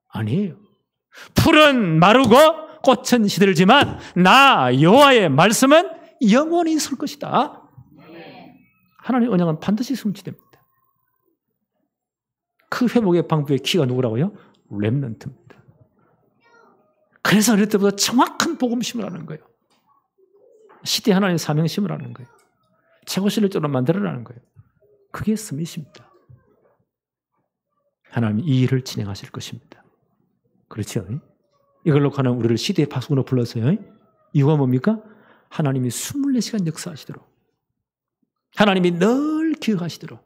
아니에요. 풀은 마르고 꽃은 시들지만 나 여호와의 말씀은 영원히 설 것이다. 하나님의 언약은 반드시 성취됩니다. 그 회복의 방법의 키가 누구라고요? 렘넌트입니다. 그래서 어릴 때보다 정확한 복음심을 하는 거예요. 시대 하나님의 사명심을 하는 거예요. 최고 실력적으로 만들어라는 거예요. 그게 스밋입니다. 하나님이 이 일을 진행하실 것입니다. 그렇죠? 이걸로 하는 우리를 시대의 파수꾼으로 불렀어요. 이유가 뭡니까? 하나님이 24시간 역사하시도록, 하나님이 늘 기억하시도록,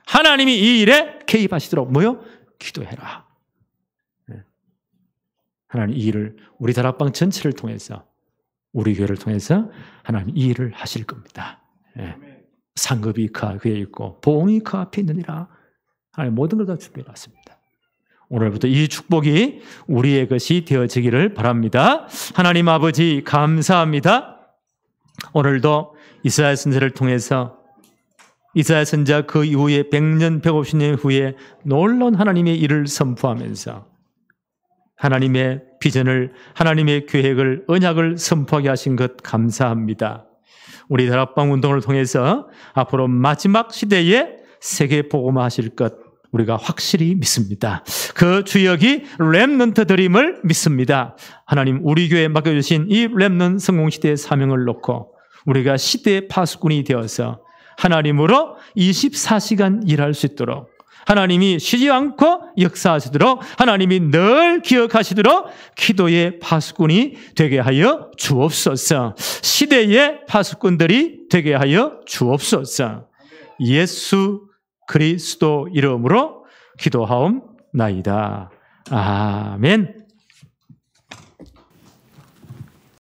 하나님이 이 일에 개입하시도록 뭐요? 기도해라. 하나님 이 일을 우리 다락방 전체를 통해서, 우리 교회를 통해서 하나님 이 일을 하실 겁니다. 상급이 그에 있고 보응이 그 앞에 있느니라. 하나님 모든 걸 다 준비해놨습니다. 오늘부터 이 축복이 우리의 것이 되어지기를 바랍니다. 하나님 아버지 감사합니다. 오늘도 이스라엘 선지자를 통해서 이스라엘 선지자 그 이후에 100년, 150년 후에 놀라운 하나님의 일을 선포하면서 하나님의 비전을, 하나님의 계획을, 언약을 선포하게 하신 것 감사합니다. 우리 다락방 운동을 통해서 앞으로 마지막 시대에 세계 복음화 하실 것 우리가 확실히 믿습니다. 그 주역이 렘넌트들임을 믿습니다. 하나님 우리 교회에 맡겨주신 이 렘넌트 성공시대의 사명을 놓고 우리가 시대의 파수꾼이 되어서 하나님으로 24시간 일할 수 있도록 하나님이 쉬지 않고 역사하시도록 하나님이 늘 기억하시도록 기도의 파수꾼이 되게 하여 주옵소서. 시대의 파수꾼들이 되게 하여 주옵소서. 예수 그리스도 이름으로 기도하옵나이다. 아멘.